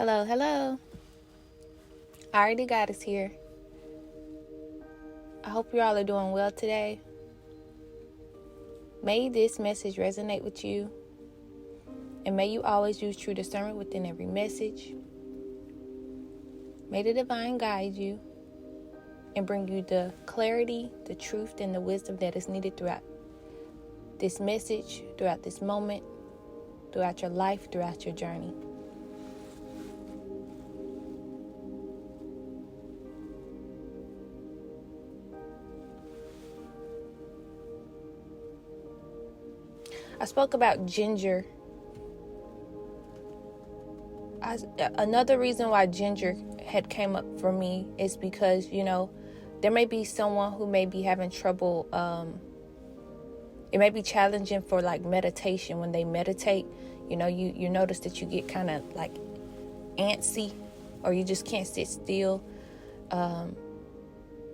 Hello, hello. AritheGoddesss here. I hope you all are doing well today. May this message resonate with you, and may you always use true discernment within every message. May the divine guide you and bring you the clarity, the truth, and the wisdom that is needed throughout this message, throughout this moment, throughout your life, throughout your journey. I spoke about ginger. Another reason why ginger had came up for me is because, there may be someone who may be having trouble. It may be challenging for like meditation. When they meditate, you notice that you get kind of like antsy, or you just can't sit still.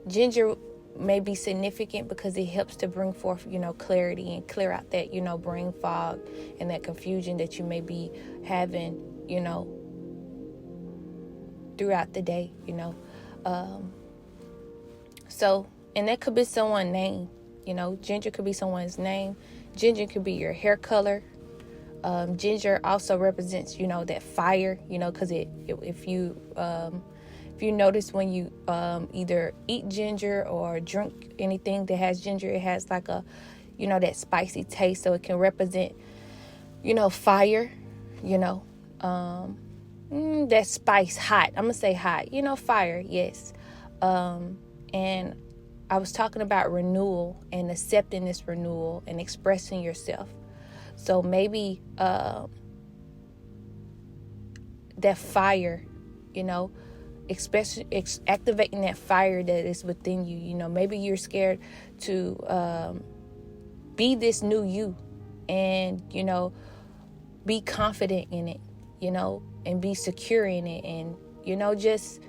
Ginger may be significant because it helps to bring forth, clarity and clear out that, brain fog and that confusion that you may be having, throughout the day, and that could be someone's name, ginger could be someone's name. Ginger could be your hair color. Ginger also represents, that fire, because if you notice when you either eat ginger or drink anything that has ginger, it has like a, that spicy taste. So it can represent, fire, that spice, hot. I'm going to say hot, fire, yes. And I was talking about renewal and accepting this renewal and expressing yourself. So maybe that fire, especially activating that fire that is within you. Maybe you're scared to be this new you and, be confident in it, and be secure in it. And, just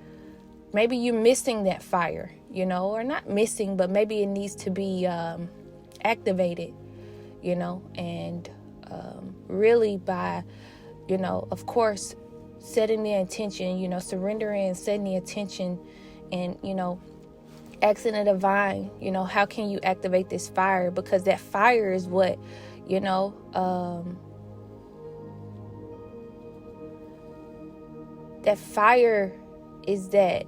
maybe you're missing that fire, or not missing, but maybe it needs to be activated, and really by, of course, setting the intention, surrendering and setting the intention and, asking the divine, how can you activate this fire? Because that fire is what, that fire is that.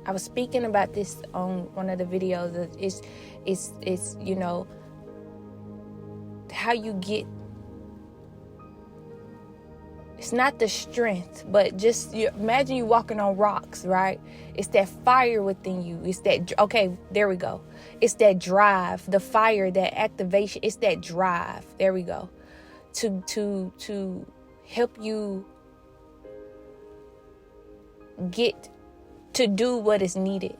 I was speaking about this on one of the videos. It's how you get. It's not the strength, but just imagine you walking on rocks, right? It's that fire within you. It's that, okay, there we go. It's that drive, the fire, that activation. It's that drive. There we go. To help you get to do what is needed.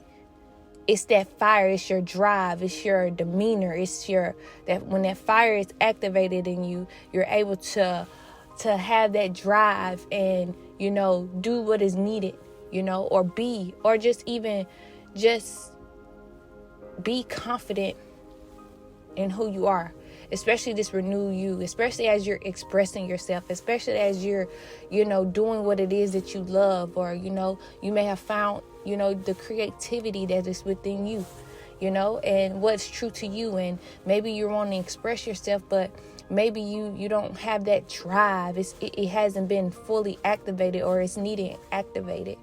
It's that fire. It's your drive. It's your demeanor. It's that when that fire is activated in you, you're able to have that drive and, do what is needed, or just be confident in who you are, especially this renew you, especially as you're expressing yourself, especially as you're, doing what it is that you love, or, you may have found, the creativity that is within you, and what's true to you. And maybe you want to express yourself, but maybe you don't have that drive. It hasn't been fully activated, or it's needed activated.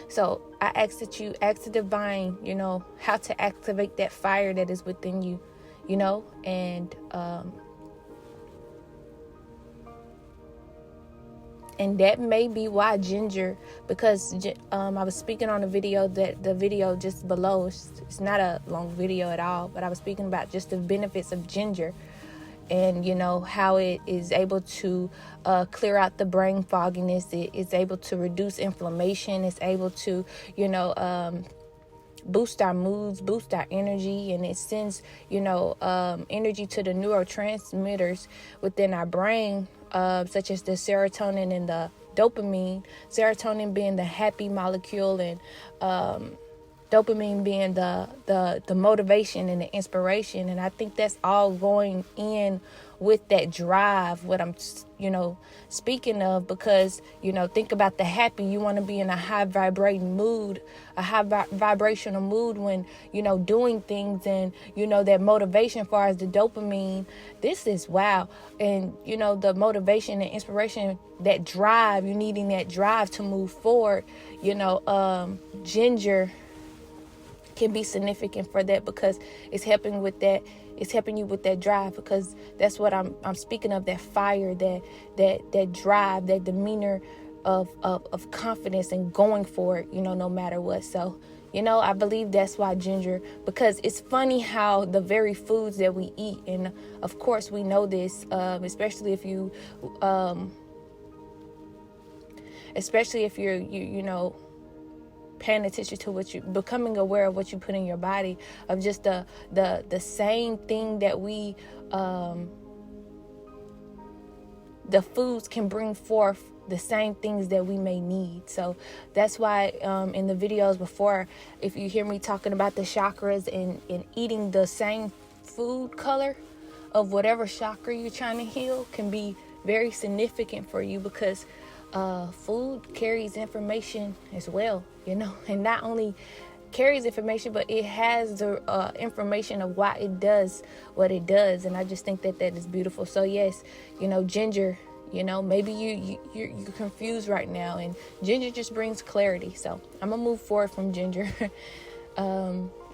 So I ask that you ask the divine, how to activate that fire that is within you, and that may be why ginger, because I was speaking on the video just below. It's not a long video at all, but I was speaking about just the benefits of ginger and, how it is able to clear out the brain fogginess. It is able to reduce inflammation. It's able to, boost our moods, boost our energy, and it sends, energy to the neurotransmitters within our brain, such as the serotonin and the dopamine. Serotonin being the happy molecule, and dopamine being the motivation and the inspiration. And I think that's all going in with that drive, what I'm, speaking of, because, think about the happy. You want to be in a high vibrating mood, a high vibrational mood when, doing things, and, that motivation as far as the dopamine. This is wow. And, the motivation and inspiration, that drive, you needing that drive to move forward, ginger can be significant for that, because it's helping with that. It's helping you with that drive, because that's what I'm speaking of, that fire, that drive, that demeanor of confidence and going for it, no matter what. So, I believe that's why ginger, because it's funny how the very foods that we eat, and of course we know this, especially if you're paying attention to what you, becoming aware of what you put in your body, of just the same thing that we, the foods can bring forth the same things that we may need. So that's why in the videos before, if you hear me talking about the chakras and eating the same food color of whatever chakra you're trying to heal, can be very significant for you, because food carries information as well, and not only carries information, but it has the information of why it does what it does. And I just think that is beautiful. So yes, ginger, maybe you're confused right now, and ginger just brings clarity. So I'm gonna move forward from ginger.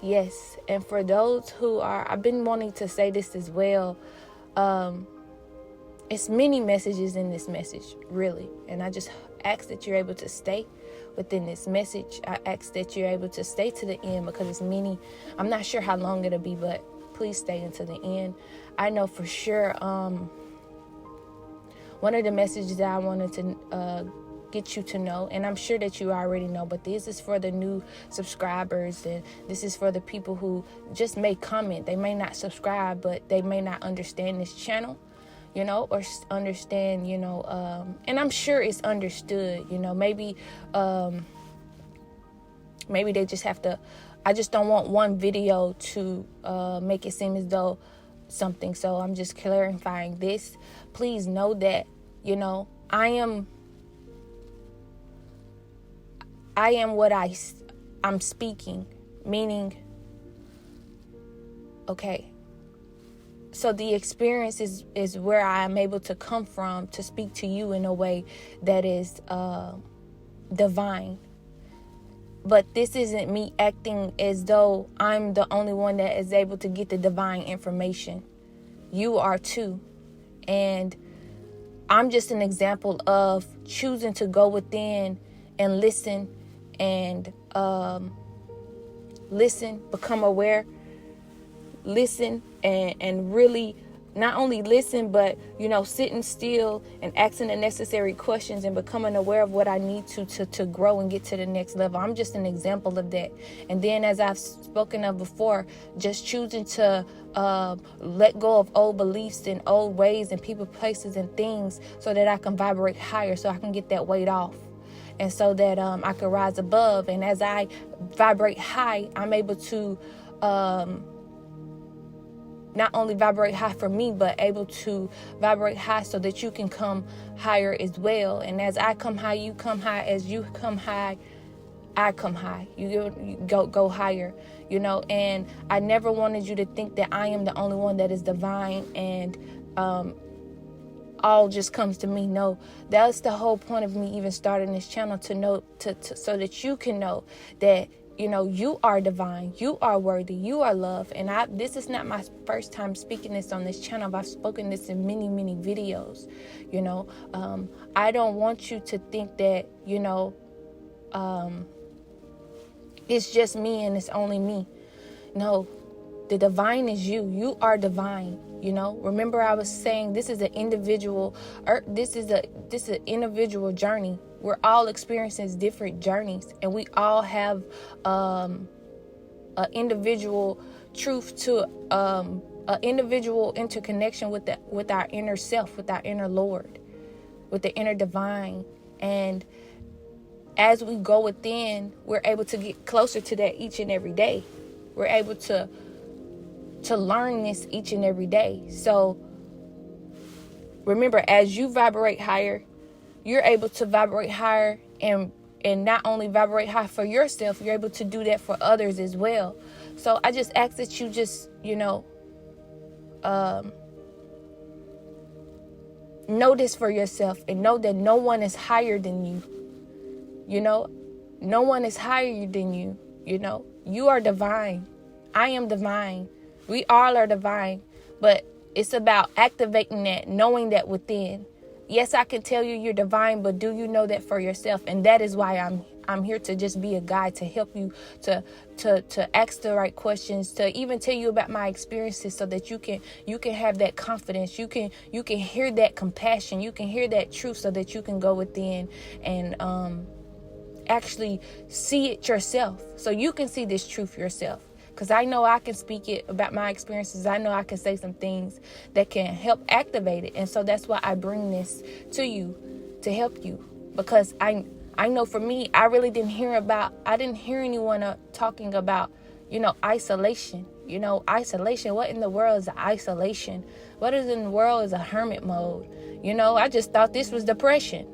Yes, and for those who are, I've been wanting to say this as well, it's many messages in this message, really. And I just ask that you're able to stay within this message. I ask that you're able to stay to the end, because it's many. I'm not sure how long it'll be, but please stay until the end. I know for sure, one of the messages that I wanted to get you to know, and I'm sure that you already know, but this is for the new subscribers, and this is for the people who just may comment. They may not subscribe, but they may not understand this channel, or understand, and I'm sure it's understood, maybe they just have to, I just don't want one video to make it seem as though something. So I'm just clarifying this. Please know that, I am what I'm speaking, meaning, okay, so the experience is where I'm able to come from to speak to you in a way that is divine. But this isn't me acting as though I'm the only one that is able to get the divine information. You are too. And I'm just an example of choosing to go within and listen, and become aware, listen, and really not only listen, but, sitting still and asking the necessary questions and becoming aware of what I need to grow and get to the next level. I'm just an example of that. And then, as I've spoken of before, just choosing to let go of old beliefs and old ways and people, places, and things, so that I can vibrate higher, so I can get that weight off. And so that I can rise above. And as I vibrate high, I'm able to not only vibrate high for me, but able to vibrate high so that you can come higher as well. And as I come high, you come high. As you come high, I come high. You go higher, and I never wanted you to think that I am the only one that is divine and all just comes to me. No, that's the whole point of me even starting this channel, to know, so that you can know that, you are divine, you are worthy, you are loved. And this is not my first time speaking this on this channel. I've spoken this in many, many videos. I don't want you to think that, it's just me and it's only me. No, the divine is you. You are divine. Remember I was saying this is an individual, this is an individual journey. We're all experiencing different journeys, and we all have an individual truth to an individual interconnection with our inner self, with our inner Lord, with the inner divine. And as we go within, we're able to get closer to that each and every day. We're able to learn this each and every day. So remember, as you vibrate higher, you're able to vibrate higher and not only vibrate high for yourself, you're able to do that for others as well. So I just ask that you just, know this for yourself, and know that no one is higher than you. No one is higher than you. You are divine. I am divine. We all are divine. But it's about activating that, knowing that within. Yes, I can tell you you're divine, but do you know that for yourself? And that is why I'm here to just be a guide, to help you to ask the right questions, to even tell you about my experiences, so that you can have that confidence. You can hear that compassion. You can hear that truth, so that you can go within and actually see it yourself, so you can see this truth yourself. Because I know I can speak it about my experiences. I know I can say some things that can help activate it. And so that's why I bring this to you, to help you. Because I know for me, I really didn't hear anyone talking about, isolation. Isolation. What in the world is isolation? What is in the world is a hermit mode? I just thought this was depression,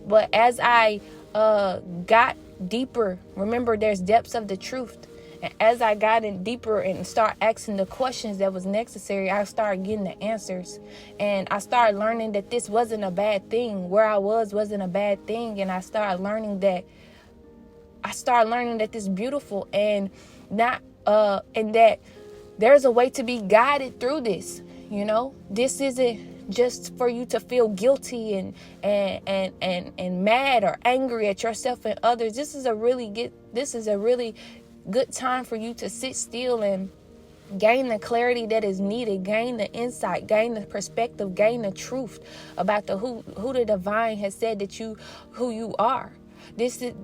But as I got deeper, remember, there's depths of the truth. And as I got in deeper and start asking the questions that was necessary, I started getting the answers. And I started learning that this wasn't a bad thing. Where I wasn't a bad thing. And I started learning that this is beautiful, and not and that there's a way to be guided through this. This isn't just for you to feel guilty and mad or angry at yourself and others. This is a really good time for you to sit still and gain the clarity that is needed, gain the insight, gain the perspective, gain the truth about who the divine has said who you are. This is,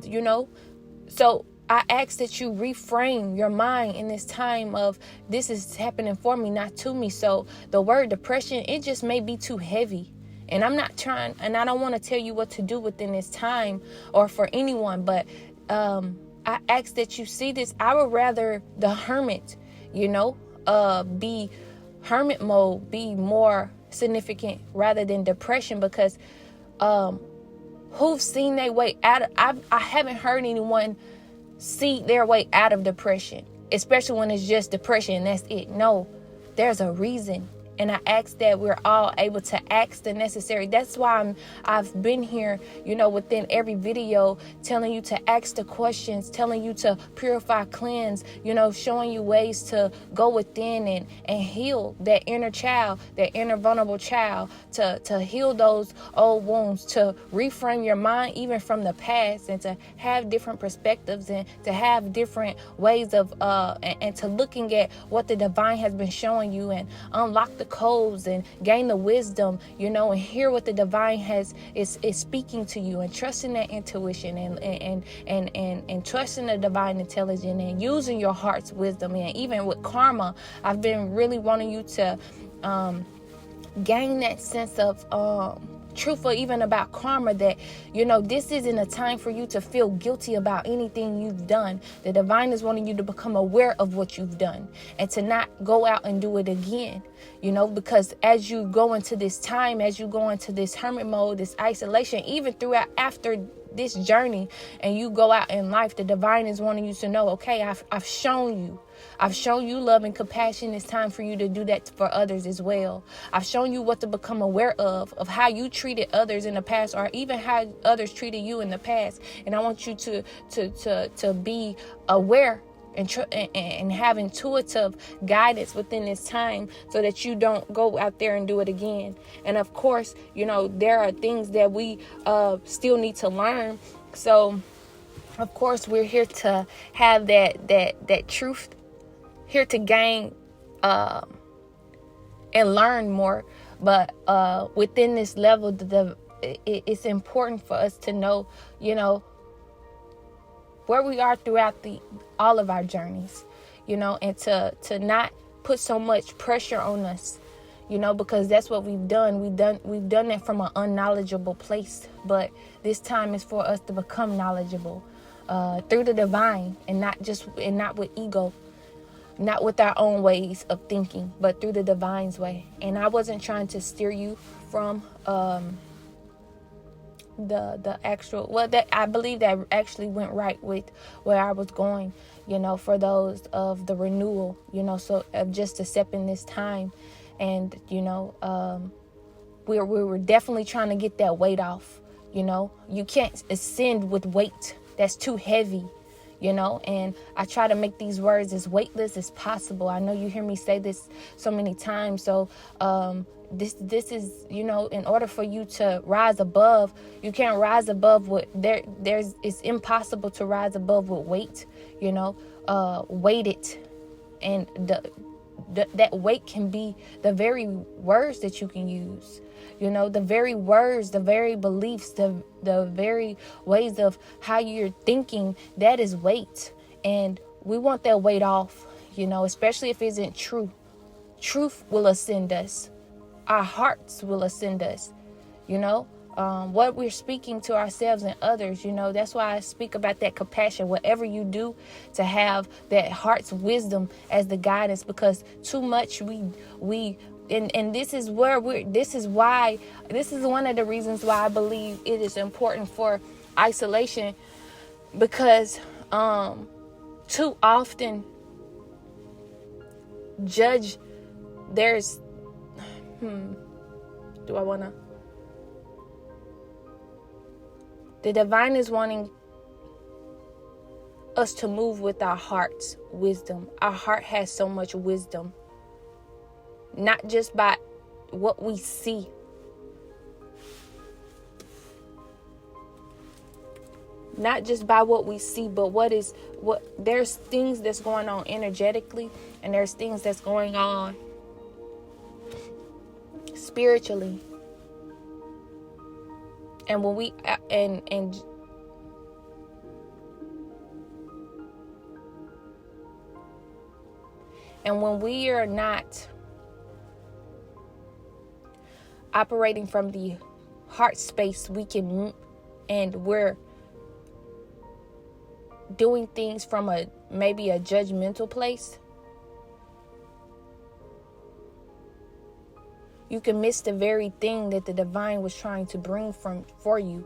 so I ask that you reframe your mind in this time of, this is happening for me, not to me. So the word depression, it just may be too heavy. And I'm not trying, and I don't want to tell you what to do within this time or for anyone, but I ask that you see this. I would rather the hermit, be hermit mode, be more significant rather than depression, because who've seen their way out of, I haven't heard anyone see their way out of depression, especially when it's just depression and that's it. No, there's a reason. And I ask that we're all able to ask the necessary. That's why I've been here, within every video, telling you to ask the questions, telling you to purify, cleanse, showing you ways to go within and heal that inner child, that inner vulnerable child, to heal those old wounds, to reframe your mind even from the past, and to have different perspectives, and to have different ways of, and to looking at what the divine has been showing you, and unlock the codes and gain the wisdom, and hear what the divine is speaking to you, and trusting that intuition, and trusting the divine intelligence, and using your heart's wisdom. And even with karma, I've been really wanting you to gain that sense of truthful even about karma, that this isn't a time for you to feel guilty about anything you've done. The divine is wanting you to become aware of what you've done, and to not go out and do it again, because as you go into this time, as you go into this hermit mode, this isolation, even throughout after this journey, and you go out in life, the divine is wanting you to know, okay, I've shown you love and compassion. It's time for you to do that for others as well. I've shown you what to become aware of how you treated others in the past, or even how others treated you in the past. And I want you to be aware and have intuitive guidance within this time, so that you don't go out there and do it again. And of course, there are things that we still need to learn. So of course, we're here to have that truth, here to gain and learn more. But within this level, it's important for us to know, where we are throughout all of our journeys, and to not put so much pressure on us, because that's what we've done. We've done that from an unknowledgeable place. But this time is for us to become knowledgeable through the divine, and not with ego. not with our own ways of thinking, but through the divine's way. And I wasn't trying to steer you from the actual, well, that I believe that actually went right with where I was going, for those of the renewal, so of just accepting this time. And we were definitely trying to get that weight off. You can't ascend with weight that's too heavy, and I try to make these words as weightless as possible. I know you hear me say this so many times. So this is, in order for you to rise above, you can't rise above what it's impossible to rise above with weight, weighted. And that weight can be the very words that you can use, the very words, the very beliefs, the very ways of how you're thinking. That is weight. And we want that weight off, especially if it isn't true. Truth will ascend us. Our hearts will ascend us, what we're speaking to ourselves and others, that's why I speak about that compassion, whatever you do, to have that heart's wisdom as the guidance, because too much and this is where this is one of the reasons why I believe it is important for isolation, because too often judge, do I want to? The divine is wanting us to move with our heart's wisdom. Our heart has so much wisdom, not just by what we see. Not just by what we see, but there's things that's going on energetically, and there's things that's going on spiritually. And when we when we are not operating from the heart space, we're doing things from maybe a judgmental place, you can miss the very thing that the divine was trying to bring for you.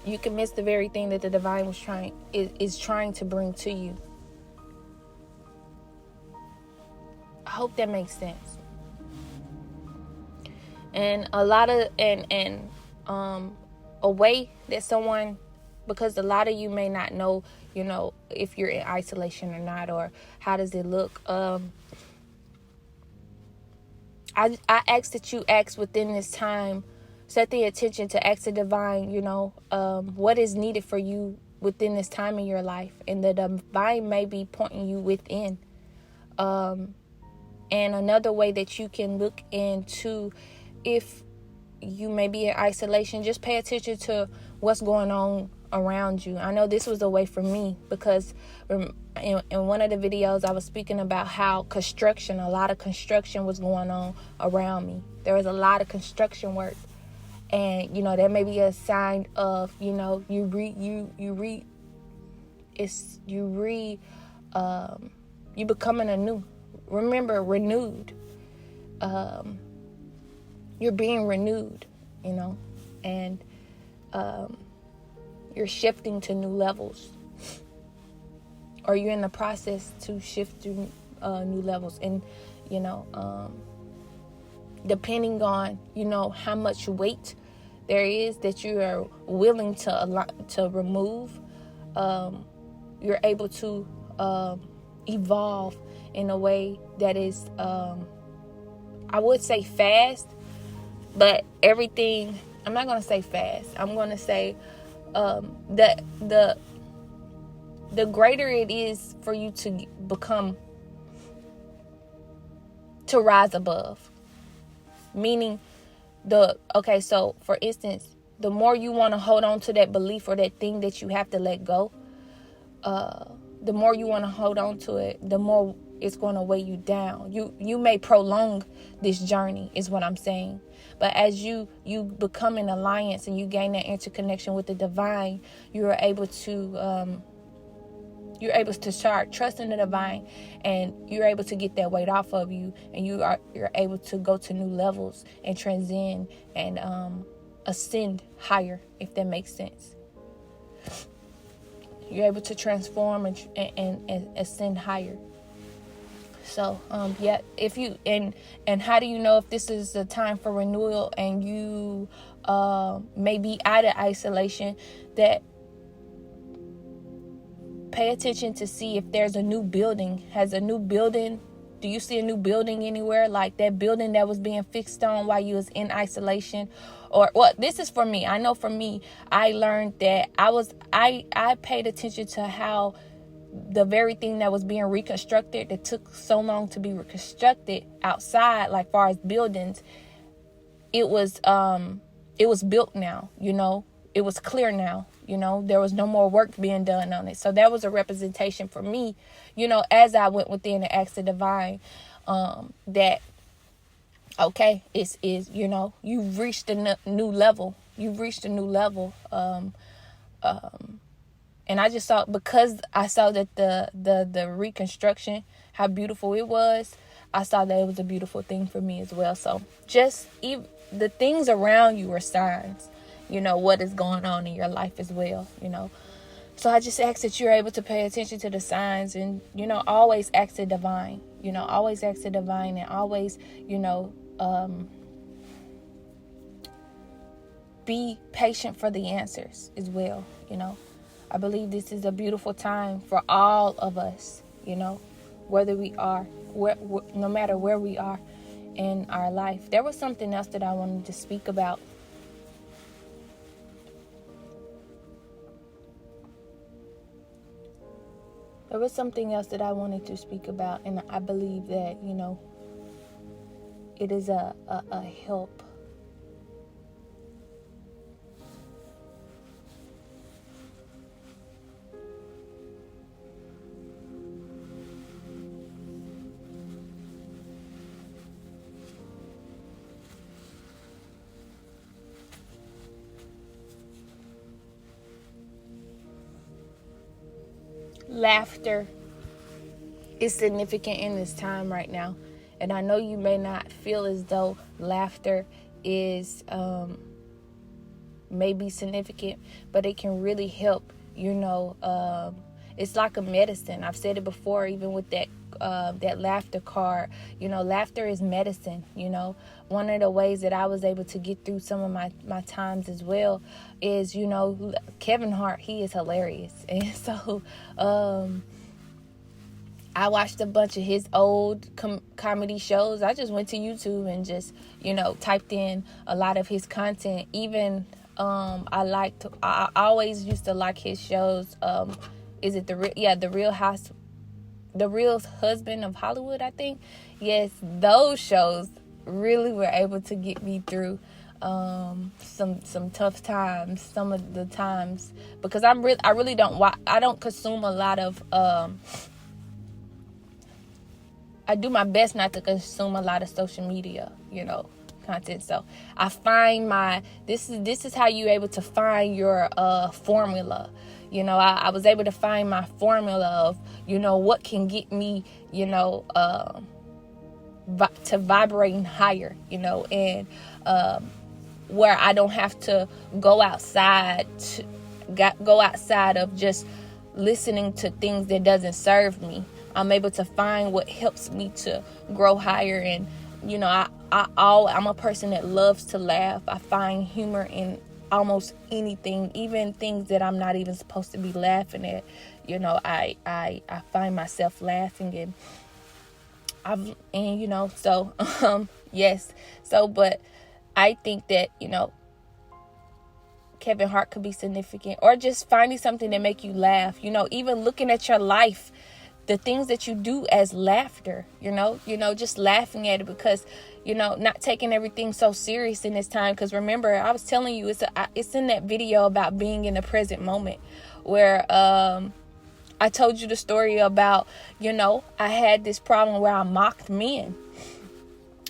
You can miss the very thing that the divine is trying to bring to you. I hope that makes sense. And a way that someone, because a lot of you may not know, if you're in isolation or not, or how does it look. I ask that you ask within this time, set the attention to ask the divine, what is needed for you within this time in your life. And the divine may be pointing you within. And another way that you can look into, if you may be in isolation, just pay attention to what's going on around you. I know this was a way for me, because in one of the videos I was speaking about how a lot of construction was going on around me. There was a lot of construction work, and that may be a sign of you becoming anew. Remember, renewed. You're being renewed, and you're shifting to new levels, or you're in the process to shift to new levels. And depending on how much weight there is that you are willing to remove, you're able to evolve in a way that is I would say fast, but everything, I'm not going to say fast. I'm going to say the greater it is for you to rise above. Meaning, so for instance, the more you want to hold on to that belief or that thing that you have to let go, the more you want to hold on to it, the more it's going to weigh you down. You may prolong this journey, is what I'm saying. But as you become an alliance and you gain that interconnection with the divine, you're able to start trusting the divine, and you're able to get that weight off of you, and you're able to go to new levels and transcend and ascend higher, if that makes sense. You're able to transform and ascend higher. So if you and how do you know if this is the time for renewal and you may be out of isolation? That pay attention to see if there's a new building. Do you see a new building anywhere? Like that building that was being fixed on while you was in isolation? Or this is for me. I know for me, I learned that I paid attention to how the very thing that was being reconstructed, that took so long to be reconstructed outside, like far as buildings, it was built now, it was clear now, there was no more work being done on it. So that was a representation for me, as I went within and asked the divine, that, okay, you've reached a new level. And I just saw, because I saw that the reconstruction, how beautiful it was, I saw that it was a beautiful thing for me as well. So just even the things around you are signs, what is going on in your life as well, So I just ask that you're able to pay attention to the signs, and, always ask the divine, and always, be patient for the answers as well, I believe this is a beautiful time for all of us, whether we are, no matter where we are in our life. There was something else that I wanted to speak about. And I believe that, it is a help. Laughter is significant in this time right now. And I know you may not feel as though laughter is maybe significant, but it can really help, it's like a medicine. I've said it before, even with that laughter card. Laughter is medicine. One of the ways that I was able to get through some of my times as well is, Kevin Hart, he is hilarious. And so I watched a bunch of his old comedy shows. I just went to YouTube and just, typed in a lot of his content. Even I always used to like his shows. Is it The Real Husband of Hollywood, I think. Yes, those shows really were able to get me through some tough times, some of the times, because I don't consume a lot of I do my best not to consume a lot of social media, content. So I find this is how you're able to find your formula. I was able to find my formula of, what can get me, to vibrating higher, and where I don't have to go outside of just listening to things that doesn't serve me. I'm able to find what helps me to grow higher. And, I'm a person that loves to laugh. I find humor in almost anything, even things that I'm not even supposed to be laughing at. I find myself laughing, yes. So, but I think that, Kevin Hart could be significant, or just finding something that make you laugh, even looking at your life, the things that you do as laughter, just laughing at it, because, not taking everything so serious in this time. Because remember, I was telling you, it's in that video about being in the present moment, where I I told you the story about, I had this problem where I mocked men.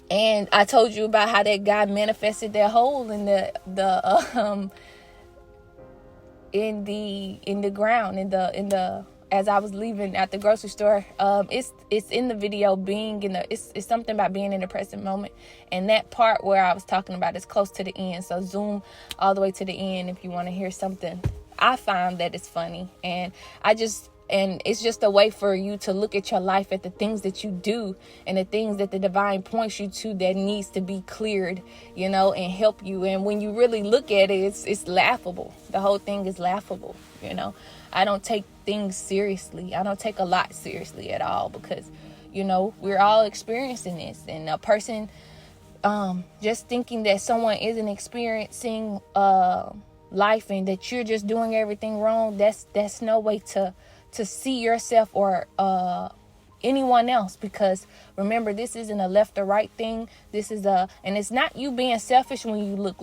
And I told you about how that guy manifested that hole in the ground, as I was leaving at the grocery store. It's in the video, it's something about being in the present moment. And that part where I was talking about is close to the end. So zoom all the way to the end if you want to hear something. I find that it's funny, and it's just a way for you to look at your life, at the things that you do and the things that the divine points you to that needs to be cleared, and help you. And when you really look at it, it's laughable. The whole thing is laughable. I don't take things seriously. I don't take a lot seriously at all, because, we're all experiencing this. And a person just thinking that someone isn't experiencing life and that you're just doing everything wrong, that's no way to see yourself or anyone else. Because remember, this isn't a left or right thing. And it's not you being selfish when you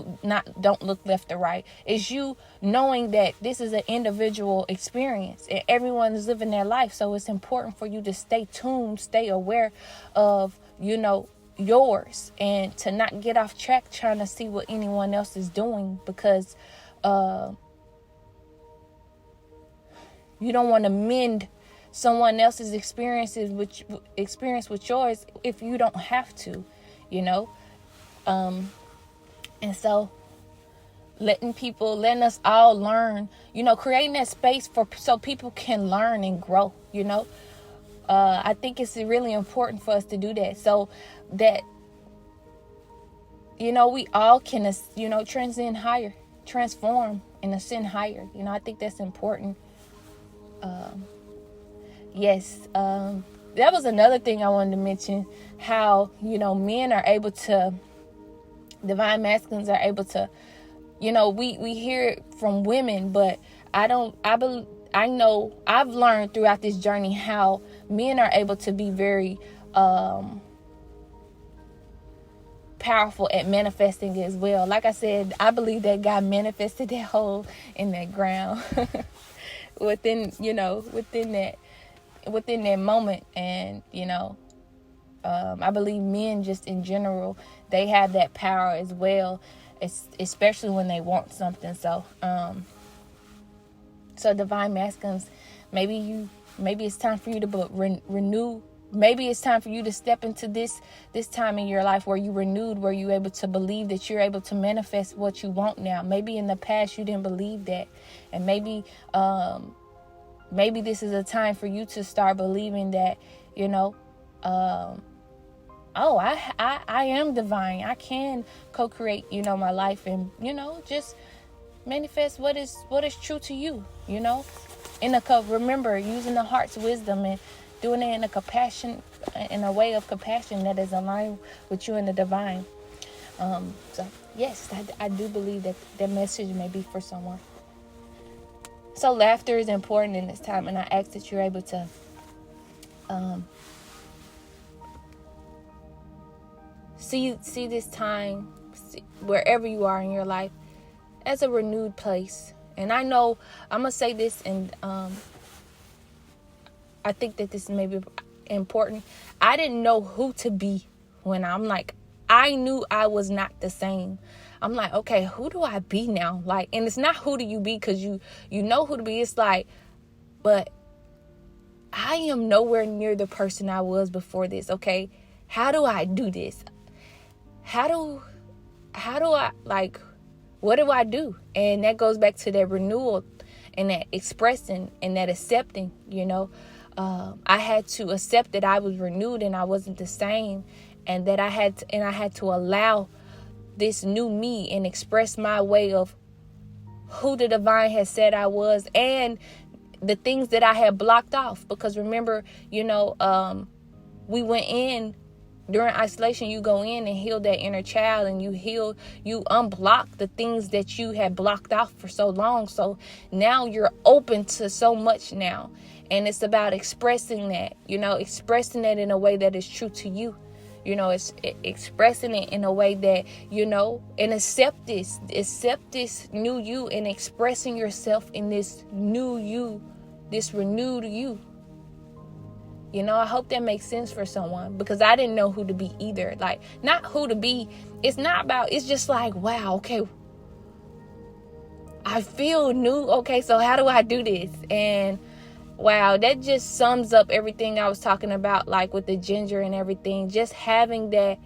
don't look left or right. It's you knowing that this is an individual experience and everyone is living their life. So it's important for you to stay tuned, stay aware of, yours, and to not get off track trying to see what anyone else is doing, because you don't want to mend someone else's experience with yours if you don't have to, and so letting us all learn, creating that space so people can learn and grow. I think it's really important for us to do that, so that we all can transcend higher, transform and ascend higher. I think that's important. That was another thing I wanted to mention, how men are able to, divine masculines are able to, we hear it from women, but I know I've learned throughout this journey how men are able to be very powerful at manifesting as well. Like I said, I believe that God manifested that hole in that ground within that moment. And I believe men just in general, they have that power as well, especially when they want something. So divine masculines, maybe it's time for you to renew. Maybe it's time for you to step into this time in your life where you renewed, where you're able to believe that you're able to manifest what you want now. Maybe in the past you didn't believe that. And maybe this is a time for you to start believing that, I am divine. I can co-create, my life, and, just manifest what is true to you, remember, using the heart's wisdom and doing it in a way of compassion that is aligned with you and the divine. So yes, I do believe that message may be for someone. So laughter is important in this time, and I ask that you're able to see this time, wherever you are in your life, as a renewed place. And I know I'm gonna say this, and I think that this may be important. I didn't know who to be when I knew I was not the same. I'm like, okay, who do I be now? And it's not who do you be because you know who to be. It's but I am nowhere near the person I was before this. Okay, how do I do this? How do I what do I do? And that goes back to that renewal and that expressing and that accepting. I had to accept that I was renewed and I wasn't the same, and that I had to allow this new me and express my way of who the divine has said I was, and the things that I had blocked off. Because remember, we went in during isolation. You go in and heal that inner child, and you unblock the things that you had blocked off for so long. So now you're open to so much now. And it's about expressing that, expressing it in a way that is true to you. It's expressing it in a way that, and accept this new you, and expressing yourself in this new you this renewed you. You know, I hope that makes sense for someone, because I didn't know who to be either. Like, not who to be. It's not about, it's just like, wow, okay, I feel new. Okay, so how do I do this? And wow, that just sums up everything I was talking about, like with the ginger and everything. Just having that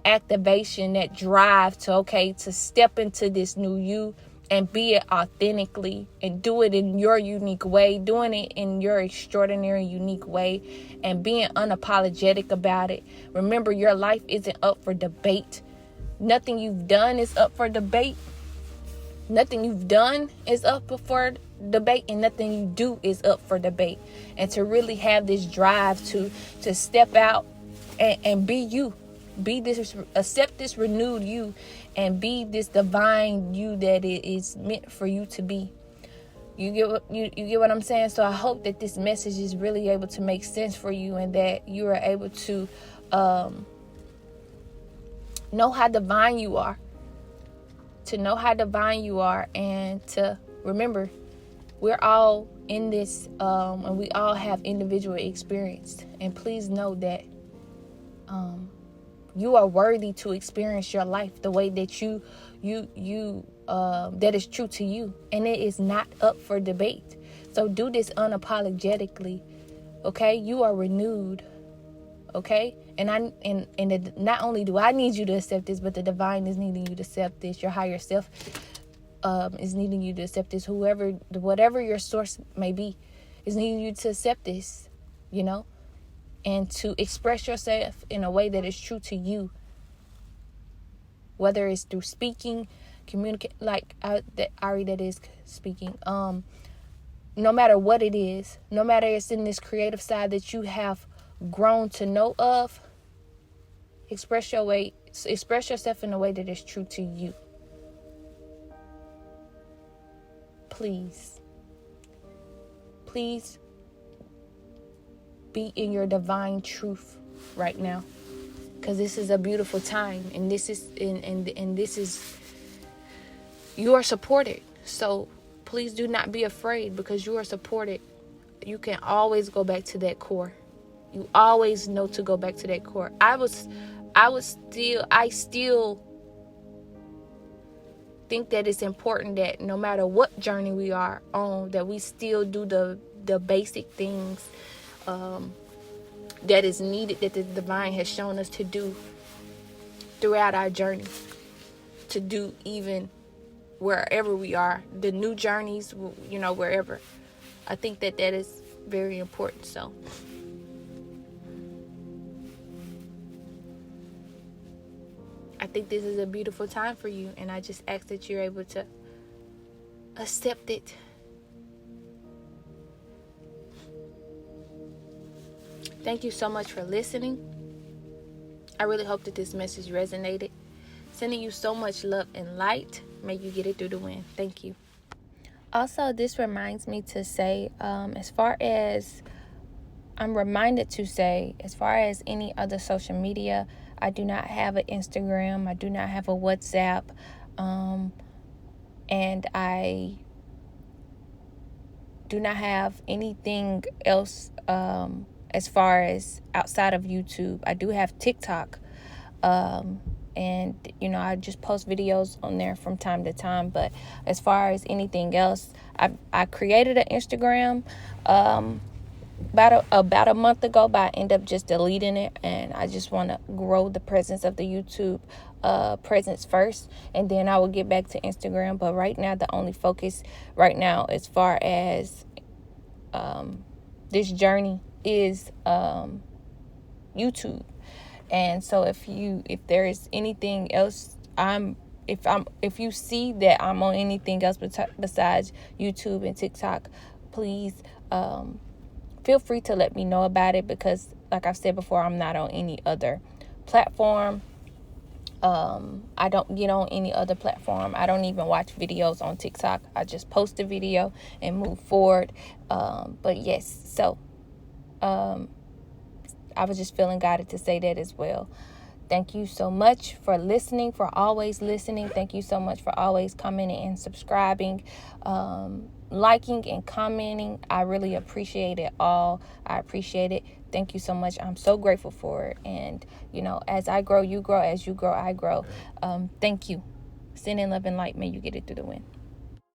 activation, that drive to step into this new you and be it authentically and do it in your unique way, doing it in your extraordinary, unique way, and being unapologetic about it. Remember, your life isn't up for debate. Nothing you've done is up for debate. Nothing you've done is up for debate, and nothing you do is up for debate. And to really have this drive to step out and be you. Accept this renewed you, and be this divine you that it is meant for you to be. You get what I'm saying? So I hope that this message is really able to make sense for you, and that you are able to know how divine you are. To know how divine you are, and to remember, we're all in this, and we all have individual experience. And please know that you are worthy to experience your life the way that that is true to you, and it is not up for debate. So do this unapologetically. Okay, you are renewed. Okay, and not only do I need you to accept this, but the divine is needing you to accept this. Your higher self is needing you to accept this. Whatever your source may be, is needing you to accept this. You know. And to express yourself in a way that is true to you. Whether it's through speaking, communicate, like that is speaking. No matter what it is, no matter it's in this creative side that you have grown to know of, express yourself in a way that is true to you. Please be in your divine truth right now, because this is a beautiful time, and this is you are supported. So please do not be afraid, because you are supported. You can always go back to that core. You always know to go back to that core. I still think that it's important that no matter what journey we are on, that we still do the basic things that is needed, that the divine has shown us to do throughout our journey, to do even wherever we are, the new journeys, wherever. I think that is very important. So I think this is a beautiful time for you, and I just ask that you're able to accept it. Thank you so much for listening. I really hope that this message resonated. Sending you so much love and light. May you get it through the wind. Thank you. Also, this reminds me to say, as far as any other social media, I do not have an Instagram. I do not have a WhatsApp. And I do not have anything else as far as outside of YouTube. I do have TikTok. And, I just post videos on there from time to time. But as far as anything else, I created an Instagram about a month ago, but I end up just deleting it. And I just want to grow the presence of the YouTube presence first, and then I will get back to Instagram. But right now, the only focus right now as far as this journey is YouTube. And so if there is anything else, if you see that I'm on anything else besides YouTube and TikTok, please feel free to let me know about it, because like I've said before, I'm not on any other platform. I don't get on any other platform. I don't even watch videos on TikTok. I just post a video and move forward. But yes, so I was just feeling guided to say that as well. Thank you so much for listening, for always listening. Thank you so much for always commenting and subscribing. liking and commenting. I really appreciate it all. I appreciate it. Thank you so much. I'm so grateful for it. And, as I grow, you grow. As you grow, I grow. Thank you. Send in love and light. May you get it through the wind.